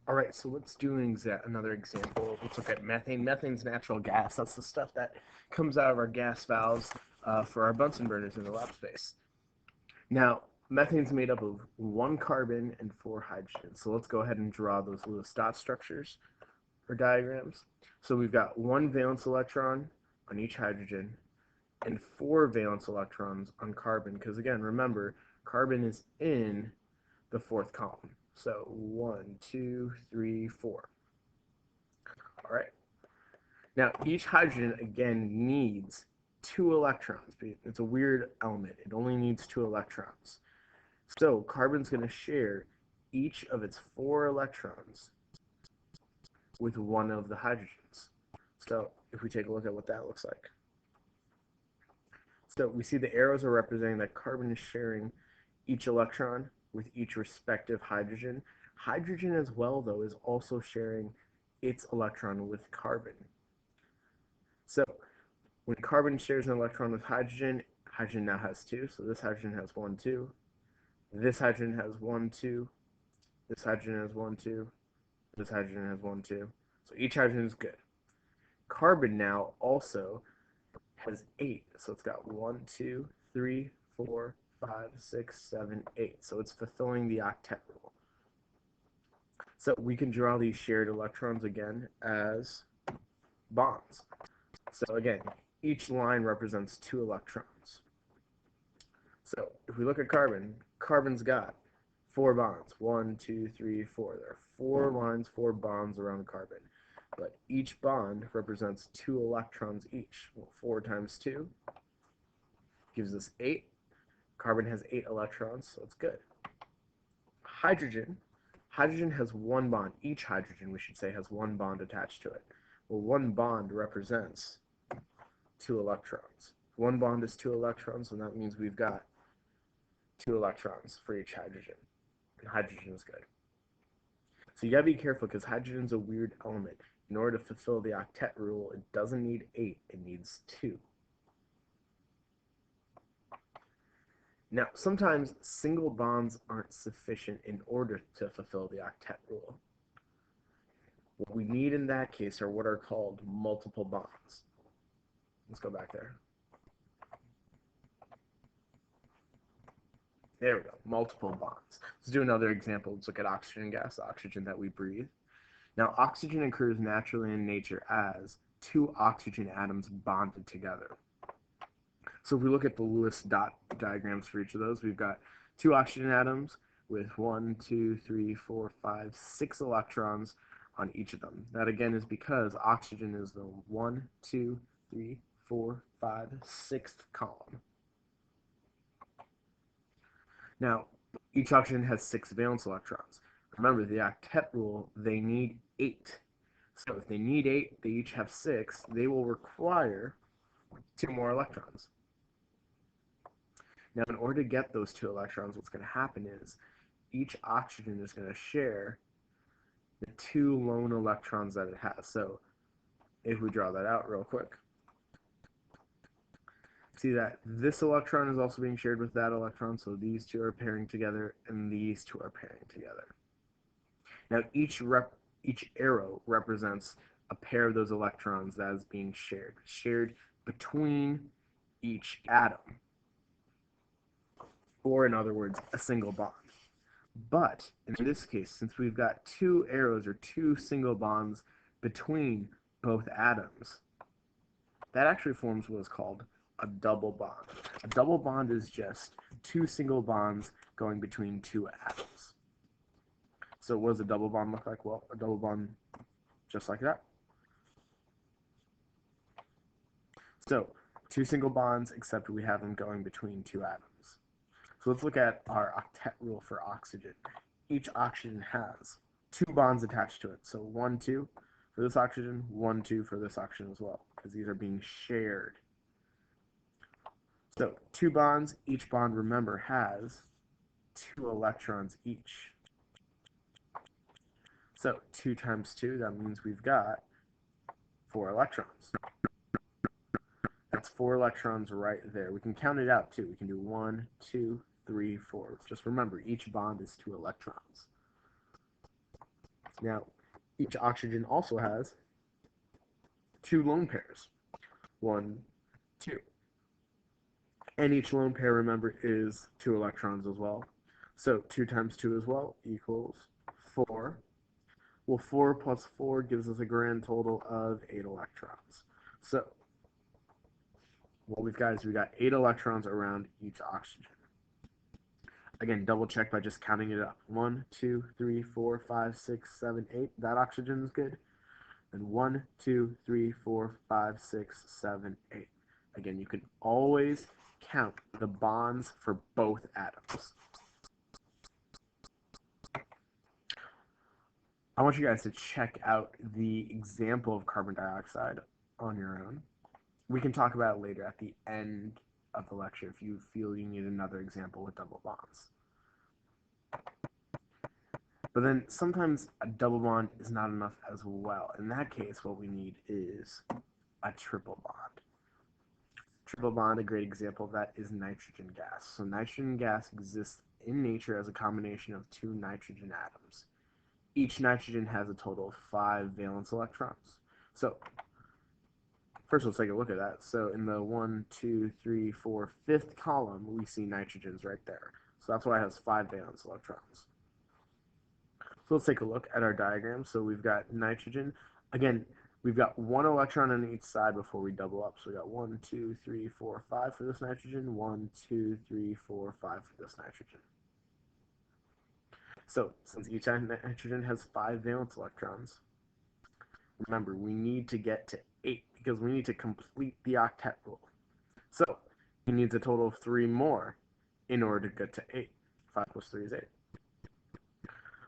All right, so let's do another example. Let's look at methane. Methane's natural gas. That's the stuff that comes out of our gas valves for our Bunsen burners in the lab space. Now, methane's made up of one carbon and four hydrogens. So let's go ahead and draw those Lewis dot structures or diagrams. So we've got one valence electron on each hydrogen and four valence electrons on carbon. Because again, remember, carbon is in the fourth column. So 1, 2, 3, 4. All right. Now, each hydrogen, again, needs two electrons. It's a weird element. It only needs two electrons. So carbon's going to share each of its four electrons with one of the hydrogens. So if we take a look at what that looks like. So we see the arrows are representing that carbon is sharing each electron with each respective hydrogen. Hydrogen as well, though, is also sharing its electron with carbon. So when carbon shares an electron with hydrogen, hydrogen now has two. So this hydrogen has 1, 2. This hydrogen has 1, 2. This hydrogen has 1, 2. This hydrogen has 1, 2. So each hydrogen is good. Carbon now also has 8. So it's got 1, 2, 3, 4, 5, 6, 7, 8. So it's fulfilling the octet rule. So we can draw these shared electrons again as bonds. So again, each line represents two electrons. So if we look at carbon, carbon's got four bonds. 1, 2, 3, 4. There are four lines, four bonds around carbon. But each bond represents two electrons each. Well, 4 times 2 gives us 8. Carbon has 8 electrons, so it's good. Hydrogen. Hydrogen has one bond. Each hydrogen, we should say, has one bond attached to it. Well, one bond represents two electrons. One bond is two electrons, and that means we've got two electrons for each hydrogen. And hydrogen is good. So you gotta be careful because hydrogen's a weird element. In order to fulfill the octet rule, it doesn't need 8, it needs 2. Now, sometimes single bonds aren't sufficient in order to fulfill the octet rule. What we need in that case are what are called multiple bonds. Let's go back there. There we go, multiple bonds. Let's do another example. Let's look at oxygen gas, the oxygen that we breathe. Now, oxygen occurs naturally in nature as two oxygen atoms bonded together. So if we look at the Lewis dot diagrams for each of those, we've got two oxygen atoms with 1, 2, 3, 4, 5, 6 electrons on each of them. That again is because oxygen is the 1, 2, 3, 4, 5, 6th column. Now, each oxygen has 6 valence electrons. Remember, the octet rule, they need 8. So if they need 8, they each have 6, they will require 2 more electrons. Now, in order to get those 2 electrons, what's going to happen is each oxygen is going to share the 2 lone electrons that it has. So if we draw that out real quick, see that this electron is also being shared with that electron, so these two are pairing together, and these two are pairing together. Now, each arrow represents a pair of those electrons that is being shared between each atom, or in other words, a single bond. But in this case, since we've got 2 arrows or 2 single bonds between both atoms, that actually forms what is called a double bond. A double bond is just 2 single bonds going between 2 atoms. So what does a double bond look like? Well, a double bond just like that. So 2 single bonds, except we have them going between 2 atoms. So let's look at our octet rule for oxygen. Each oxygen has 2 bonds attached to it. So 1, 2 for this oxygen, 1, 2 for this oxygen as well, because these are being shared. So 2 bonds, each bond, remember, has 2 electrons each. So 2 times 2, that means we've got 4 electrons. That's 4 electrons right there. We can count it out too. We can do 1, 2, 3, 4. Just remember, each bond is 2 electrons. Now, each oxygen also has two lone pairs. One, two. And each lone pair, remember, is two electrons as well. So 2 times 2 as well equals 4. Well, 4 plus 4 gives us a grand total of 8 electrons. So what we've got is we've got 8 electrons around each oxygen. Again, double check by just counting it up. 1, 2, 3, 4, 5, 6, 7, 8. That oxygen is good. And 1, 2, 3, 4, 5, 6, 7, 8. Again, you can always count the bonds for both atoms. I want you guys to check out the example of carbon dioxide on your own. We can talk about it later at the end of the lecture if you feel you need another example with double bonds. But then sometimes a double bond is not enough as well. In that case, what we need is a triple bond. Triple bond, a great example of that is nitrogen gas. So nitrogen gas exists in nature as a combination of two nitrogen atoms. Each nitrogen has a total of 5 valence electrons. So first let's take a look at that. So in the 1, 2, 3, 4, 5th column, we see nitrogens right there. So that's why it has 5 valence electrons. So let's take a look at our diagram. So we've got nitrogen. Again, we've got 1 electron on each side before we double up. So we got 1, 2, 3, 4, 5 for this nitrogen. 1, 2, 3, 4, 5 for this nitrogen. So since each nitrogen has 5 valence electrons, remember, we need to get to 8 because we need to complete the octet rule. So he needs a total of 3 more in order to get to 8. 5 plus 3 is 8.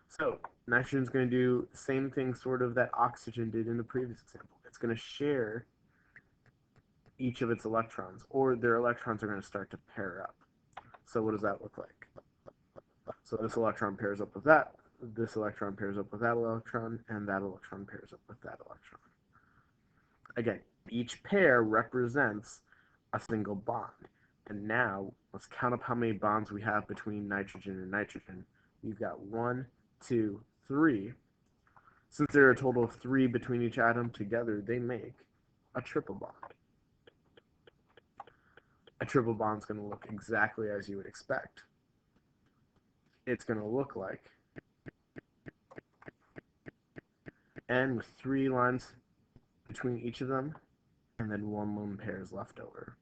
So nitrogen's going to do the same thing sort of that oxygen did in the previous example. It's going to share each of its electrons, or their electrons are going to start to pair up. So what does that look like? So this electron pairs up with that, this electron pairs up with that electron, and that electron pairs up with that electron. Again, each pair represents a single bond. And now, let's count up how many bonds we have between nitrogen and nitrogen. We've got 1, 2, 3. Since there are a total of 3 between each atom, together they make a triple bond. A triple bond is going to look exactly as you would expect. It's going to look like, and with 3 lines between each of them, and then 1 lone pair is left over.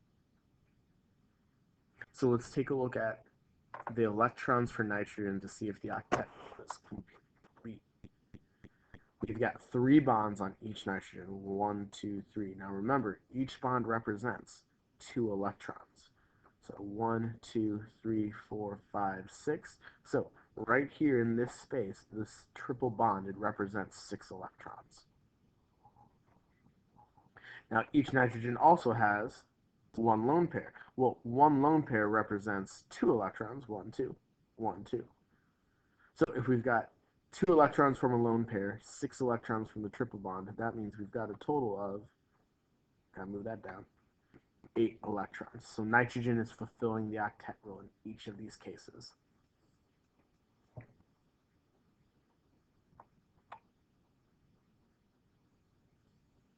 So let's take a look at the electrons for nitrogen to see if the octet is complete. We've got 3 bonds on each nitrogen, 1, 2, 3. Now remember, each bond represents 2 electrons. So 1, 2, 3, 4, 5, 6. So right here in this space, this triple bond, it represents 6 electrons. Now each nitrogen also has 1 lone pair. Well, 1 lone pair represents 2 electrons, 1, 2, 1, 2. So if we've got 2 electrons from a lone pair, 6 electrons from the triple bond, that means we've got a total of, gotta move that down, 8 electrons. So nitrogen is fulfilling the octet rule in each of these cases.